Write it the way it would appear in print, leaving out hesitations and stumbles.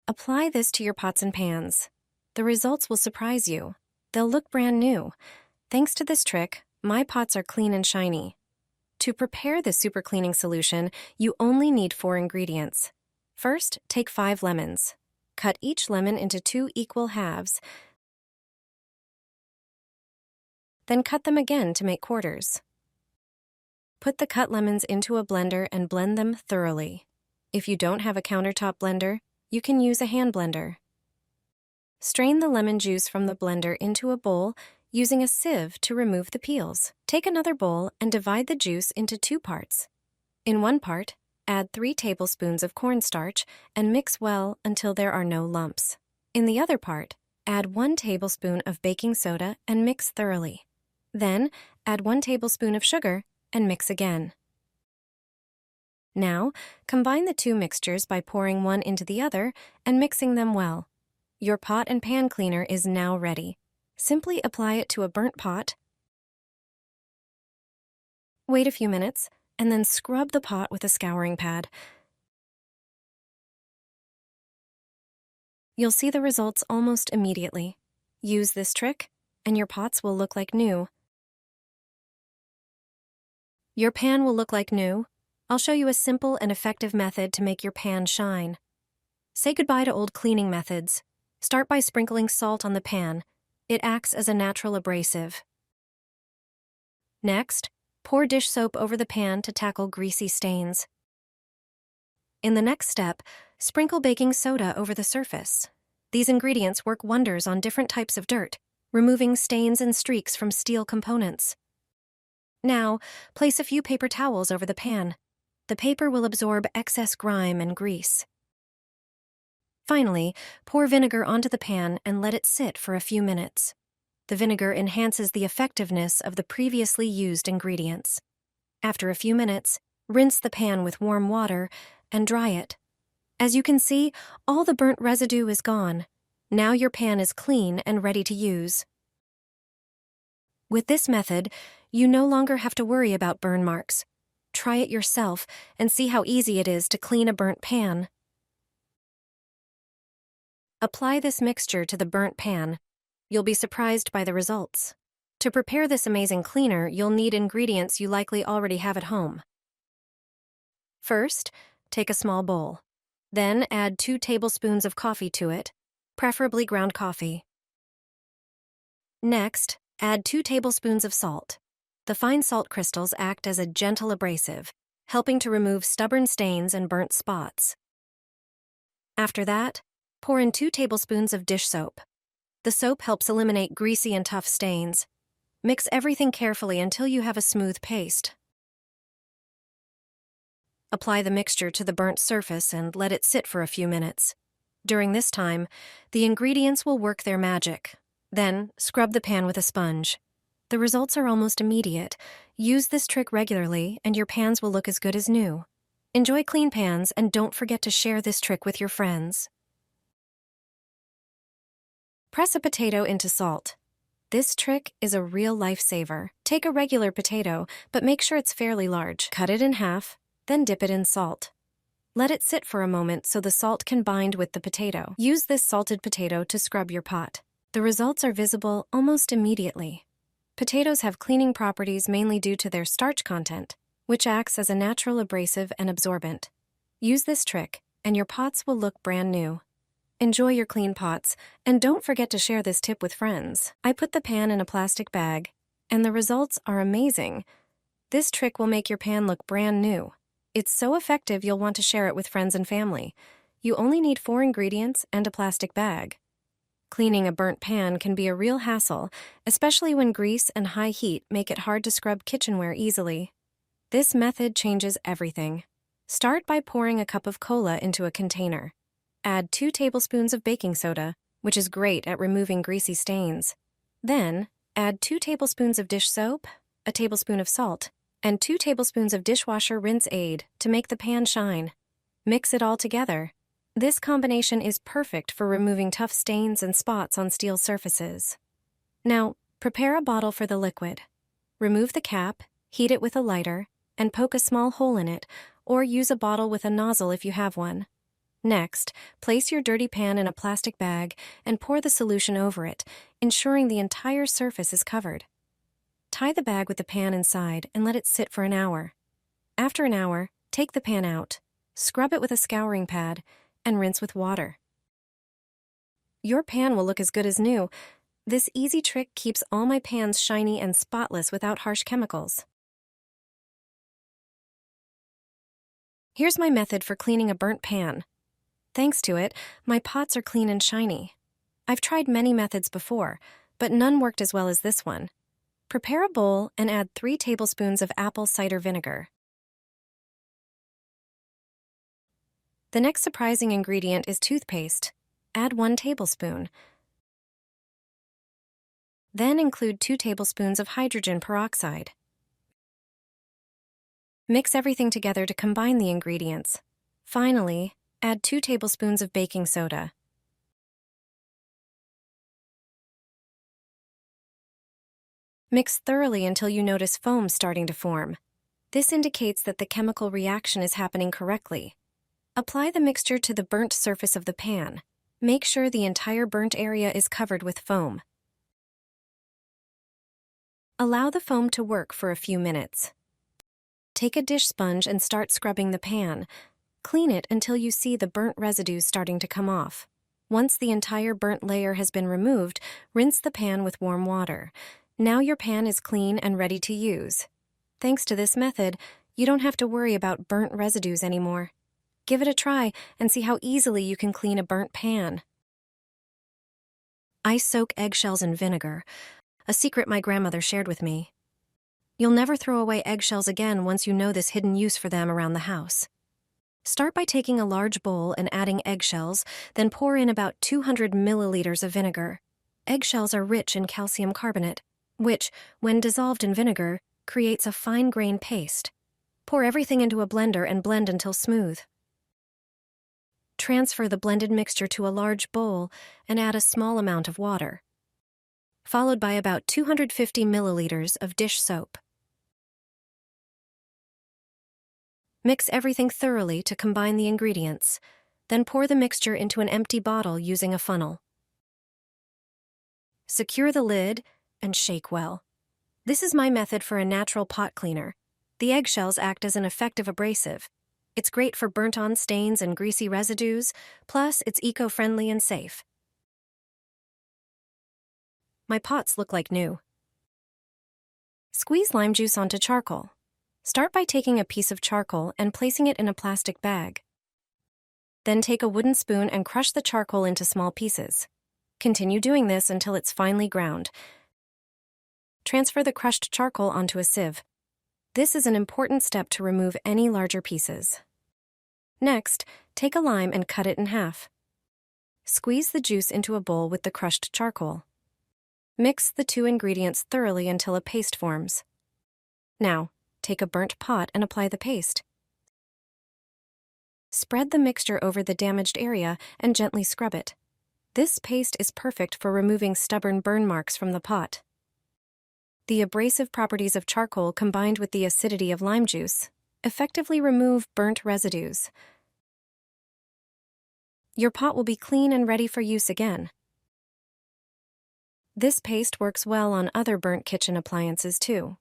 Apply this to your pots and pans. The results will surprise you. They'll look brand new. Thanks to this trick, my pots are clean and shiny. To prepare this super cleaning solution, you only need 4 ingredients. First, take 5 lemons. Cut each lemon into 2 equal halves. Then cut them again to make quarters. Put the cut lemons into a blender and blend them thoroughly. If you don't have a countertop blender, you can use a hand blender. Strain the lemon juice from the blender into a bowl using a sieve to remove the peels. Take another bowl and divide the juice into 2 parts. In one part, add 3 tablespoons of cornstarch and mix well until there are no lumps. In the other part, add 1 tablespoon of baking soda and mix thoroughly. Then, add 1 tablespoon of sugar and mix again. Now, combine the 2 mixtures by pouring one into the other and mixing them well. Your pot and pan cleaner is now ready. Simply apply it to a burnt pot. Wait a few minutes, and then scrub the pot with a scouring pad. You'll see the results almost immediately. Use this trick, and your pots will look like new. Your pan will look like new. I'll show you a simple and effective method to make your pan shine. Say goodbye to old cleaning methods. Start by sprinkling salt on the pan. It acts as a natural abrasive. Next, pour dish soap over the pan to tackle greasy stains. In the next step, sprinkle baking soda over the surface. These ingredients work wonders on different types of dirt, removing stains and streaks from steel components. Now, place a few paper towels over the pan. The paper will absorb excess grime and grease. Finally, pour vinegar onto the pan and let it sit for a few minutes. The vinegar enhances the effectiveness of the previously used ingredients. After a few minutes, rinse the pan with warm water and dry it. As you can see, all the burnt residue is gone. Now your pan is clean and ready to use. With this method, you no longer have to worry about burn marks. Try it yourself and see how easy it is to clean a burnt pan. Apply this mixture to the burnt pan. You'll be surprised by the results. To prepare this amazing cleaner, you'll need ingredients you likely already have at home. First, take a small bowl. Then add 2 tablespoons of coffee to it, preferably ground coffee. Next, add 2 tablespoons of salt. The fine salt crystals act as a gentle abrasive, helping to remove stubborn stains and burnt spots. After that, pour in 2 tablespoons of dish soap. The soap helps eliminate greasy and tough stains. Mix everything carefully until you have a smooth paste. Apply the mixture to the burnt surface and let it sit for a few minutes. During this time, the ingredients will work their magic. Then, scrub the pan with a sponge. The results are almost immediate. Use this trick regularly, and your pans will look as good as new. Enjoy clean pans, and don't forget to share this trick with your friends. Press a potato into salt. This trick is a real lifesaver. Take a regular potato, but make sure it's fairly large. Cut it in half, then dip it in salt. Let it sit for a moment so the salt can bind with the potato. Use this salted potato to scrub your pot. The results are visible almost immediately. Potatoes have cleaning properties mainly due to their starch content, which acts as a natural abrasive and absorbent. Use this trick, and your pots will look brand new. Enjoy your clean pots, and don't forget to share this tip with friends. I put the pan in a plastic bag, and the results are amazing. This trick will make your pan look brand new. It's so effective you'll want to share it with friends and family. You only need 4 ingredients and a plastic bag. Cleaning a burnt pan can be a real hassle, especially when grease and high heat make it hard to scrub kitchenware easily. This method changes everything. Start by pouring a cup of cola into a container. Add 2 tablespoons of baking soda, which is great at removing greasy stains. Then, add 2 tablespoons of dish soap, a tablespoon of salt, and 2 tablespoons of dishwasher rinse aid to make the pan shine. Mix it all together. This combination is perfect for removing tough stains and spots on steel surfaces. Now, prepare a bottle for the liquid. Remove the cap, heat it with a lighter, and poke a small hole in it, or use a bottle with a nozzle if you have one. Next, place your dirty pan in a plastic bag and pour the solution over it, ensuring the entire surface is covered. Tie the bag with the pan inside and let it sit for an hour. After an hour, take the pan out, scrub it with a scouring pad, and rinse with water. Your pan will look as good as new. This easy trick keeps all my pans shiny and spotless without harsh chemicals. Here's my method for cleaning a burnt pan. Thanks to it, my pots are clean and shiny. I've tried many methods before, but none worked as well as this one. Prepare a bowl and add 3 tablespoons of apple cider vinegar. The next surprising ingredient is toothpaste. Add 1 tablespoon. Then include 2 tablespoons of hydrogen peroxide. Mix everything together to combine the ingredients. Finally, add 2 tablespoons of baking soda. Mix thoroughly until you notice foam starting to form. This indicates that the chemical reaction is happening correctly. Apply the mixture to the burnt surface of the pan. Make sure the entire burnt area is covered with foam. Allow the foam to work for a few minutes. Take a dish sponge and start scrubbing the pan. Clean it until you see the burnt residues starting to come off. Once the entire burnt layer has been removed, rinse the pan with warm water. Now your pan is clean and ready to use. Thanks to this method, you don't have to worry about burnt residues anymore. Give it a try and see how easily you can clean a burnt pan. I soak eggshells in vinegar, a secret my grandmother shared with me. You'll never throw away eggshells again once you know this hidden use for them around the house. Start by taking a large bowl and adding eggshells, then pour in about 200 milliliters of vinegar. Eggshells are rich in calcium carbonate, which, when dissolved in vinegar, creates a fine-grained paste. Pour everything into a blender and blend until smooth. Transfer the blended mixture to a large bowl and add a small amount of water, followed by about 250 milliliters of dish soap. Mix everything thoroughly to combine the ingredients, then pour the mixture into an empty bottle using a funnel. Secure the lid and shake well. This is my method for a natural pot cleaner. The eggshells act as an effective abrasive. It's great for burnt-on stains and greasy residues, plus it's eco-friendly and safe. My pots look like new. Squeeze lime juice onto charcoal. Start by taking a piece of charcoal and placing it in a plastic bag. Then take a wooden spoon and crush the charcoal into small pieces. Continue doing this until it's finely ground. Transfer the crushed charcoal onto a sieve. This is an important step to remove any larger pieces. Next, take a lime and cut it in half. Squeeze the juice into a bowl with the crushed charcoal. Mix the 2 ingredients thoroughly until a paste forms. Now, take a burnt pot and apply the paste. Spread the mixture over the damaged area and gently scrub it. This paste is perfect for removing stubborn burn marks from the pot. The abrasive properties of charcoal combined with the acidity of lime juice effectively remove burnt residues. Your pot will be clean and ready for use again. This paste works well on other burnt kitchen appliances too.